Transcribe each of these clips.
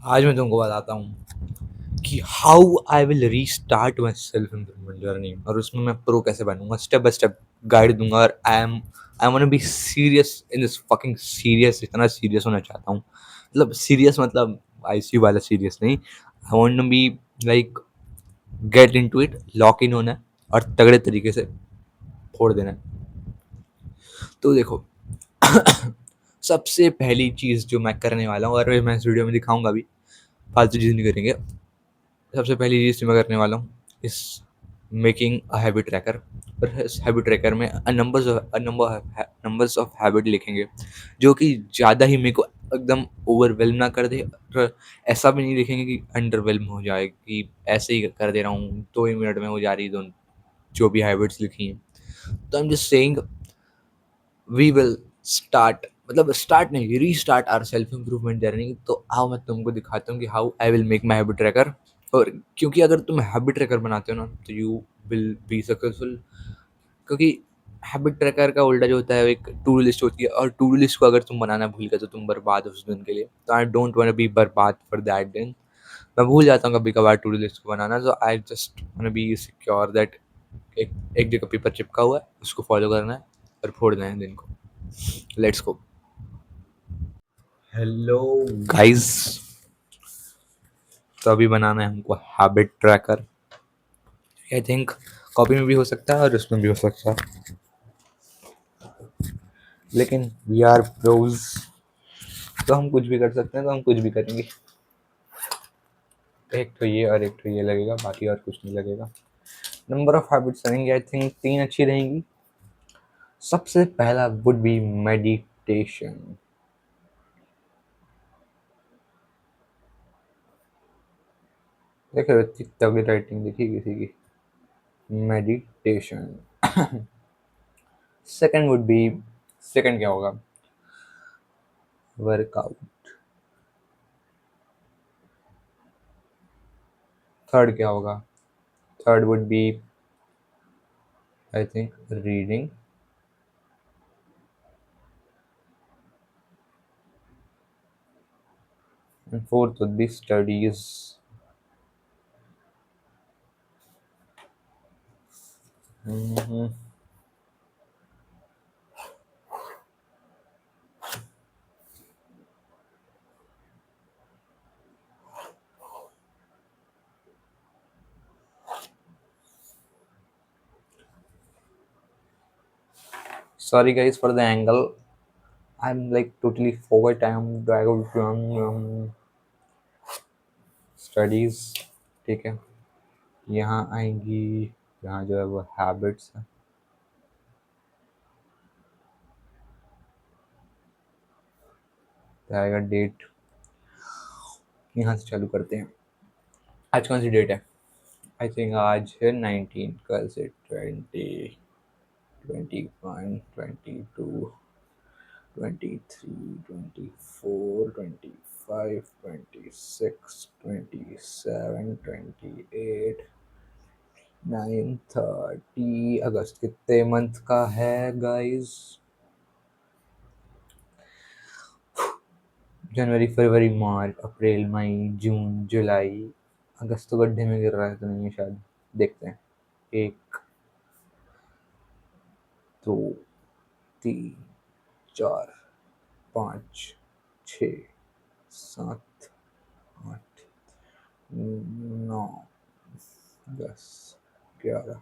आज मैं तुमको बताता हूँ कि how I will restart my self improvement journey, और उसमें मैं प्रो कैसे बनूंगा। स्टेप बाय स्टेप गाइड दूंगा। और I want be serious in this fucking serious. इतना सीरियस होना चाहता हूँ, मतलब सीरियस, मतलब आईसीयू वाला सीरियस नहीं। I want to be like get into it, lock in होना है और तगड़े तरीके से फोड़ देना है। तो देखो, सबसे पहली चीज़ जो मैं करने वाला हूँ, और मैं इस वीडियो में दिखाऊंगा भी, फालतू चीज़ नहीं करेंगे। सबसे पहली चीज़ जो मैं करने वाला हूँ इस मेकिंग अ हैबिट ट्रैकर। और इस हैबिट ट्रैकर में नंबर्स ऑफ हैबिट लिखेंगे, जो कि ज़्यादा ही मेरे को एकदम ओवरवेल्म ना कर दे, और ऐसा भी नहीं लिखेंगे कि अंडरवेल्म हो जाए कि ऐसे ही कर दे रहा हूँ 2 ही मिनट में हो जा रही दोनों जो भी हैबिट्स लिखी हैं। तो I am just saying we will start, मतलब स्टार्ट नहीं, restart our self improvement journey. तो आओ मैं तुमको दिखाता हूँ कि how I will make my habit tracker. और क्योंकि अगर तुम हैबिट ट्रैकर बनाते हो ना, तो यू विल बी सक्सेसफुल। क्योंकि हैबिट ट्रैकर का उल्टा जो होता है, एक टू डू लिस्ट होती है, और टू डू लिस्ट को अगर तुम बनाना भूल गए तो तुम बर्बाद हो उस दिन के लिए। तो आई डोंट वांट बी बर्बाद फॉर दैट दिन। मैं भूल जाता हूँ कभी कभार टू डू लिस्ट को बनाना, तो I just want be secure that एक एक जगह पेपर चिपका हुआ है, उसको फॉलो करना है और फोड़ना है दिन को। Let's go. हेलो गाइस, तो अभी बनाना है हमको habit tracker. I think copy में भी हो सकता है और उसमें भी हो सकता है, लेकिन वी आर प्रोज, तो हम कुछ भी कर सकते हैं, तो हम कुछ भी करेंगे। एक तो ये और एक तो ये लगेगा, बाकी और कुछ नहीं लगेगा। नंबर ऑफ हैबिट्स रहेंगे, आई थिंक 3 अच्छी रहेंगी। सबसे पहला वुड बी मेडिटेशन। देखो इतनी तगड़ी राइटिंग देखी किसी की, meditation. Second would be, second क्या होगा, वर्कआउट। थर्ड क्या होगा, third would be I think reading. And fourth would be studies. Mhm. Sorry guys for the angle. I'm like totally forgot. I'm studies. ठीक है, यहाँ आएंगी, यहाँ जो है वो हैबिट्स है। आएगा डेट, यहाँ से चालू करते हैं। आज कौन सी डेट है? आई थिंक आज है 19, कल से 20, 21, 22, 23, 24, 25, 26, 27, 28, 9, 30 अगस्त। कितने मंथ का है गाइस? जनवरी, फरवरी, मार्च, अप्रैल, मई, जून, जुलाई, अगस्त तो गड्ढे में गिर रहा है तो नहीं है शायद। देखते हैं। 1, 2, 3, 4, 5, 6, 7, 8, 9, 10, 11,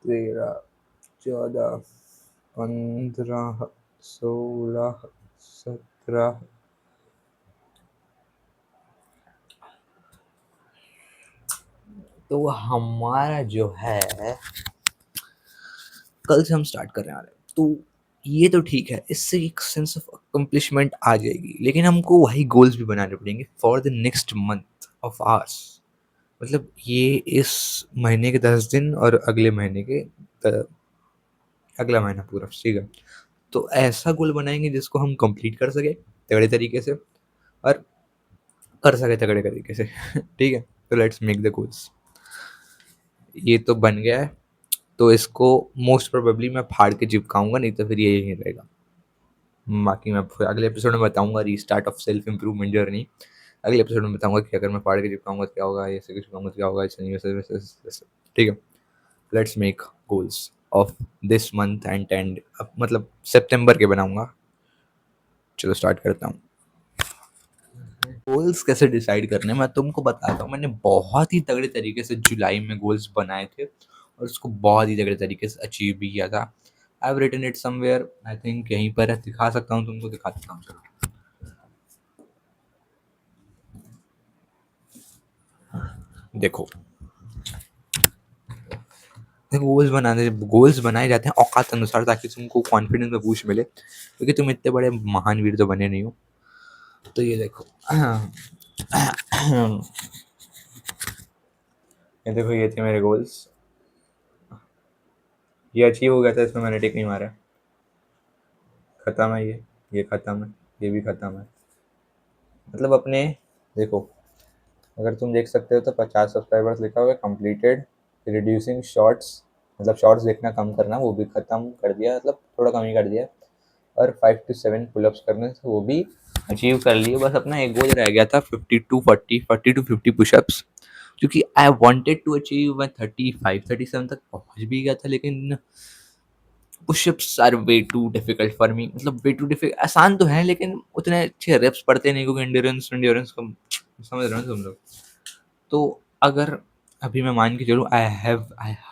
13, 14, 15, 16, 17। तो हमारा जो है, कल से हम स्टार्ट करने वाले हैं। तो ये तो ठीक है, इससे एक सेंस ऑफ अकम्पलिशमेंट आ जाएगी, लेकिन हमको वही गोल्स भी बनाने पड़ेंगे for the next month of hours. मतलब ये इस महीने के 10 दिन और अगले महीने के अगला महीना पूरा, ठीक है। तो ऐसा गोल बनाएंगे जिसको हम कंप्लीट कर सके तगड़े तरीके से, और कर सके तगड़े तरीके से। ठीक है, तो लेट्स मेक द गोल्स। ये तो बन गया है, तो इसको मोस्ट प्रोबेबली मैं फाड़ के चिपकाऊंगा, नहीं तो फिर ये यहीं रहेगा। बाकी मैं फिर अगले एपिसोड में बताऊंगा restart of self improvement journey. अगले एपिसोड में बताऊंगा कि अगर मैं पहाड़ के चिपकाऊंगा तो क्या होगा, ऐसे कुछ चिपकाऊंगा तो क्या होगा, ऐसे नहीं वैसे वैसे वैसे वैसे। ठीक है, let's make goals of this month and and, अब मतलब सितंबर के बनाऊंगा। चलो स्टार्ट करता हूँ। गोल्स कैसे डिसाइड करने मैं तुमको बताता हूँ। मैंने बहुत ही तगड़े तरीके से जुलाई में गोल्स बनाए थे और उसको बहुत ही तगड़े तरीके से अचीव भी किया था। I have written it somewhere, I think यहीं पर है, दिखा सकता हूँ तुमको, दिखा सकता हूँ। चलो देखो, देखो गोल्स बनाए जाते हैं औकात अनुसार, ताकि तुमको कॉन्फिडेंस में बूस्ट मिले, क्योंकि तुम इतने बड़े महान वीर तो बने नहीं हो। तो ये देखो, ये देखो, ये थे मेरे गोल्स। ये अचीव हो गया था, इसमें मैंने टिक नहीं मारा। खत्म है ये खत्म है, ये भी खत्म है। मतलब अपने, देखो, अगर तुम देख सकते हो तो 50 सब्सक्राइबर्स लिखा हुआ है, कंप्लीटेड। रिड्यूसिंग शॉर्ट्स, मतलब शॉर्ट्स देखना कम करना, वो भी ख़त्म कर दिया, मतलब थोड़ा कम ही कर दिया। और 5 to 7 पुलअप्स करने से वो भी अचीव कर लिए। बस अपना एक गोल रह गया था, 40 to 50 पुशअप्स, क्योंकि आई वॉन्टेड टू अचीव। मैं 35 37 तक पहुंच भी गया था, लेकिन pushups are way too difficult for me. मतलब वे टू डिफिकल्ट, आसान तो है लेकिन उतने अच्छे रेप्स पड़ते नहीं, क्योंकि एंड्योरेंस एंड्योरेंस का, समझ रहे हो ना तुम लोग। तो अगर अभी मैं मान के चलूँ, I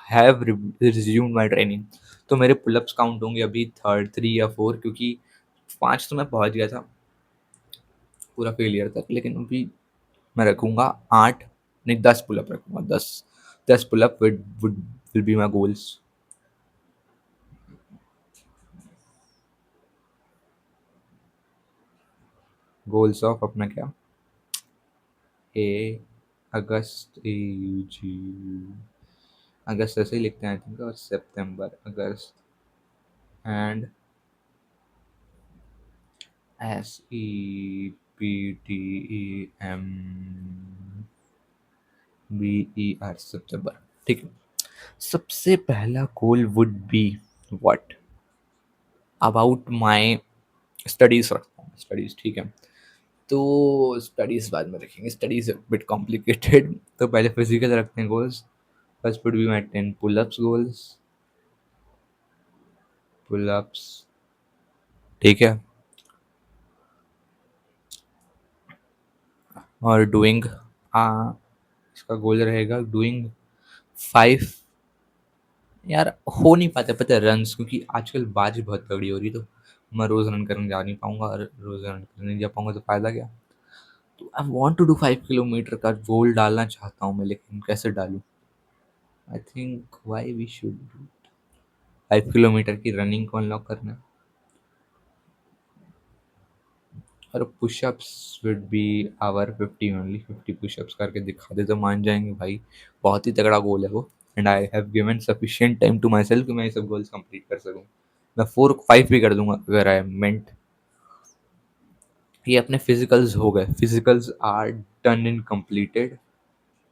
have resumed my training, तो मेरे पुलअप्स काउंट होंगे अभी थर्ड 3 या 4, क्योंकि 5 तो मैं पहुंच गया था पूरा फेलियर तक, लेकिन अभी मैं रखूंगा 8, नहीं 10 पुलअप रखूंगा, 10 pullup will be my goals. Goals of अपना क्या, ए अगस्त, ए यू जी, अगस्त ऐसे ही लिखते हैं आई थिंक, और सितंबर, अगस्त एंड SEPTEMBER, सितंबर। ठीक है, सबसे पहला goal would be what, about my studies रखता हूँ, स्टडीज। ठीक है, तो स्टडीज बाद में रखेंगे, स्टडीज बिट कॉम्प्लिकेटेड। तो पहले फिजिकल रखते हैं goals. First would be my 10 pullups goals, pullups. ठीक है, और डूइंग, इसका गोल रहेगा डूइंग 5, यार हो नहीं पाता पता है रन्स, क्योंकि आजकल बारिश बहुत तगड़ी हो रही, तो मैं रोज़ रन करने जा नहीं पाऊंगा, और रोज़ रन करने नहीं जा पाऊंगा तो फ़ायदा क्या। तो I want to do 5 kilometre का गोल डालना चाहता हूँ मैं, लेकिन कैसे डालूँ। I think why we should do 5 kilometre की रनिंग को अनलॉक करना है। और pushups would be our 50 only, 50 pushups करके दिखा दे तो मान जाएंगे भाई। बहुत ही तगड़ा गोल है वो, and I have given sufficient time to myself कि मैं ये सब गोल्स कंप्लीट कर सकूँ। मैं 4 5 भी कर दूंगा अगर आई मेंट। ये अपने फिजिकल्स हो गए, physicals are done in completed.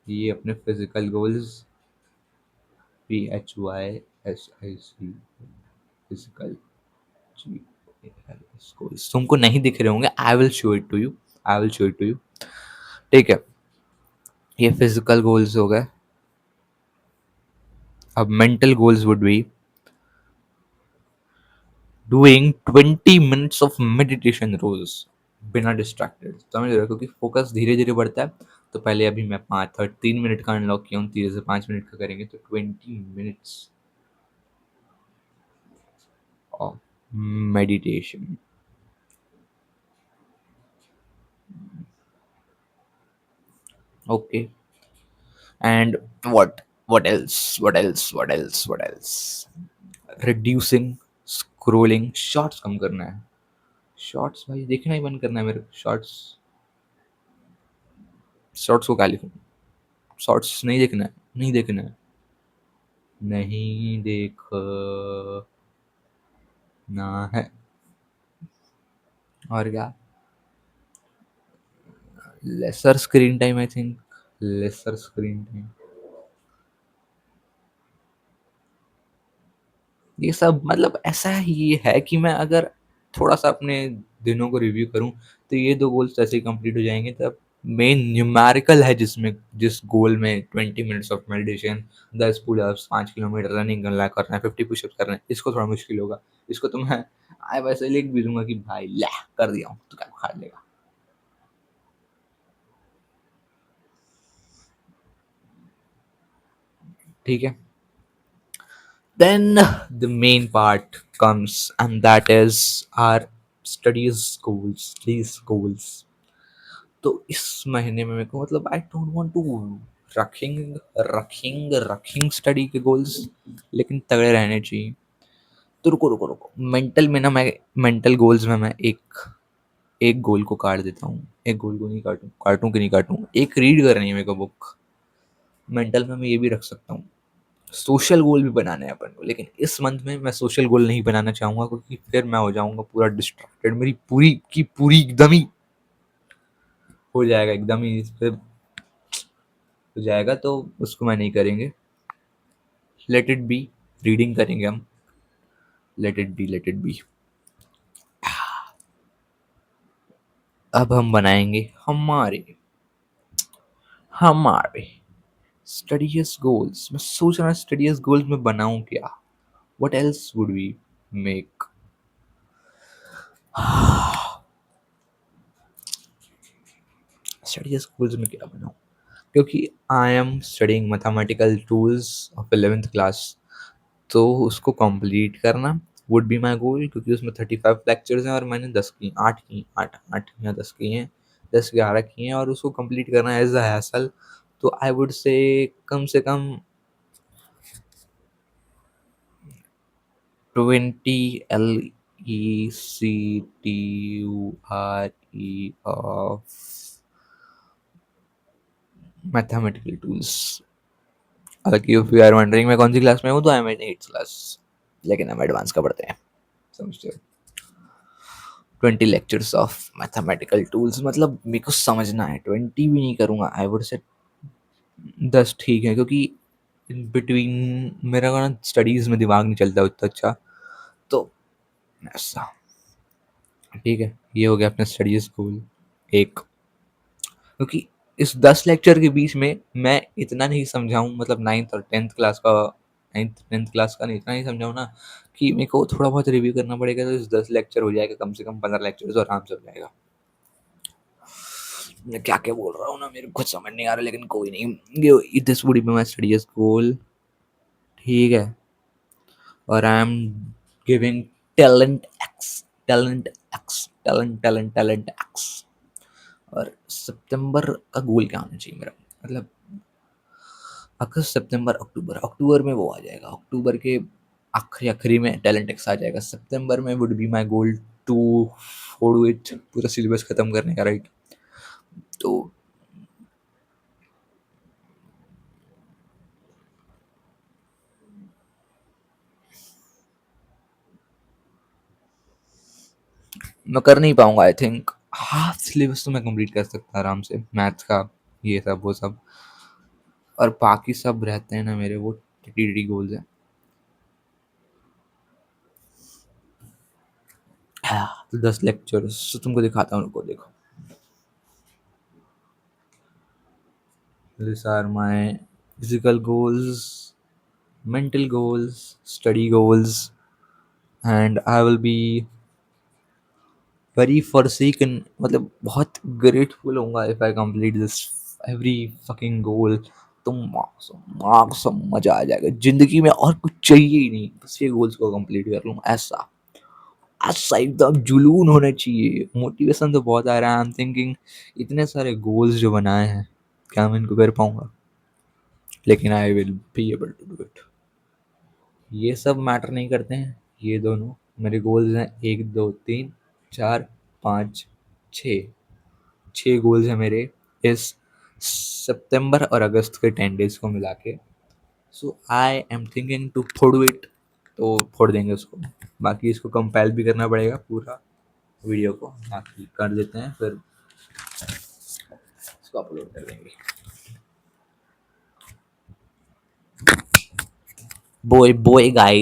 ये अपने physical goals, PHYSIC, physical, goals तुमको नहीं दिख रहे होंगे, I will show it to you, I will show it to you. ठीक है, ये फिजिकल गोल्स हो गए। अब mental goals would be doing 20 minutes of meditation रोज, बिना डिस्ट्रैक्टेड, समझ रहे हो, क्योंकि फोकस धीरे धीरे बढ़ता है। तो पहले अभी मैं 3 मिनट का अनलॉक किया हूँ, धीरे से 5 मिनट का करेंगे तो 20 minutes of meditation. Okay, and what else, reducing scrolling, shorts कम करना है। शॉर्ट्स भाई देखना ही बंद करना है मेरे को, शॉर्ट्स। शॉर्ट्स को क्या लिखूं, शॉर्ट्स नहीं देखना है, नहीं देखना है, नहीं देखना है। और क्या, lesser screen time, I think lesser screen time. ये सब मतलब ऐसा ही है कि मैं अगर थोड़ा सा अपने दिनों को रिव्यू करूँ तो ये 2 गोल्स ऐसे ही कंप्लीट हो जाएँगे। तब मेन न्यूमेरिकल है जिसमें, जिस गोल में 20 minutes of meditation, 10 pull-ups, 5 kilometre running करना है, 50 पुशअप्स करना है, इसको थोड़ा मुश्किल होगा। इसको तो मैं वैसे लिख भी दूँगा कि भाई ले कर दिया हूँ, तू क्या उखाड़ लेगा। ठीक है? Then the main part comes, and that is our studies goals. तो इस महीने में मेरे को मतलब आई डोंट वांट टू रखिंग रखिंग स्टडी के गोल्स, लेकिन तगड़े रहने चाहिए। तो रुको मेंटल में ना, मैं मेंटल गोल्स में मैं एक एक गोल को काट देता हूँ। एक गोल को नहीं काटूं कि नहीं काटूं, एक रीड करनी है मेरे को बुक। मेंटल में मैं ये भी रख सकता हूँ। सोशल गोल भी बनाने हैं अपन को, लेकिन इस मंथ में मैं सोशल गोल नहीं बनाना चाहूंगा, क्योंकि फिर मैं हो जाऊंगा पूरा डिस्ट्रैक्टेड, मेरी पूरी की पूरी एकदम ही हो जाएगा, एकदम ही फिर हो जाएगा, तो उसको मैं नहीं करेंगे। लेट इट बी, रीडिंग करेंगे हम। Let it be. अब हम बनाएंगे हमारे स्टडीज गोल्स। मैं सोच रहा हूँ स्टडीज गोल्स में बनाऊं क्या, what else would we make. Studies goals में क्या बनाऊं, क्योंकि I am studying mathematical tools of 11th class, तो उसको कंप्लीट करना वुड बी माई गोल, क्योंकि उसमें 35 लेक्चर्स हैं और मैंने 10 की 8 की 8 या 10 की हैं, 10 11 की हैं, और उसको कंप्लीट करना एज अ हैसल। तो I would say come 20 LECTURE of mathematical tools. हालांकि इफ यू आर वंडरिंग मैं कौन सी क्लास में हूँ, तो I M in 8th class, लेकिन हम एडवांस का पढ़ते हैं, समझते हो। 20 लेक्चर्स ऑफ मैथमेटिकल टूल्स, मतलब मेरे को समझना है, 20 भी नहीं करूँगा, आई वुड से 10 ठीक है, क्योंकि इन बिटवीन मेरा ना स्टडीज़ में दिमाग नहीं चलता उतना अच्छा, तो ऐसा। ठीक है, ये हो गया अपना स्टडीज़ गोल एक। क्योंकि इस 10 लेक्चर के बीच में मैं इतना नहीं समझाऊँ, मतलब 9th और 10th क्लास का, 9th 10th क्लास का नहीं, इतना नहीं समझाऊँ ना कि मेरे को थोड़ा बहुत रिव्यू करना पड़ेगा, तो इस 10 लेक्चर हो जाएगा, कम से कम 15 लेक्चर तो आराम से हो जाएगा। मैं क्या क्या बोल रहा हूँ ना, मेरे को कुछ समझ नहीं आ रहा, लेकिन कोई नहीं, this would be my studies goal. ठीक है, और I am giving talent X. और सितंबर का गोल क्या होना चाहिए मेरा, मतलब अगस्त सितंबर अक्टूबर, अक्टूबर में वो आ जाएगा, अक्टूबर के आखिरी आखिरी में टैलेंट एक्स आ जाएगा। सितंबर में would be my goal to for it, पूरा सिलेबस खत्म करने का, राइट। तो मैं कर नहीं पाऊंगा, आई थिंक हाफ सिलेबस तो मैं कंप्लीट कर सकता आराम से, मैथ्स का, ये सब वो सब, और बाकी सब रहते हैं ना मेरे वो टी गोल्स हैं। तो 10 लेक्चर्स तो तुमको दिखाता हूँ, उनको देखो। These are my physical goals, mental goals, study goals, and I will be very forsaken, मतलब बहुत ग्रेटफुल होऊंगा if I complete this every fucking goal। तो मार्क्स मजा आ जाएगा जिंदगी में, और कुछ चाहिए ही नहीं, बस ये गोल्स को कंप्लीट कर लूँ, ऐसा ऐसा एकदम जुनून होना चाहिए। मोटिवेशन तो बहुत आ रहा है, आई एम थिंकिंग इतने सारे गोल्स जो बनाए हैं, क्या मैं इनको कर पाऊंगा, लेकिन I will be able to do it. ये सब मैटर नहीं करते हैं, ये दोनों मेरे गोल्स हैं, 1 2 3 4 5 6, 6 गोल्स हैं मेरे इस सितंबर और अगस्त के 10 डेज को मिला के। सो आई एम थिंकिंग टू फोड़ इट, तो फोड़ देंगे उसको। बाकी इसको कंपाइल भी करना पड़ेगा पूरा वीडियो को, बाकी कर देते हैं, फिर इसको अपलोड कर देंगे। बोय बोय गाइस।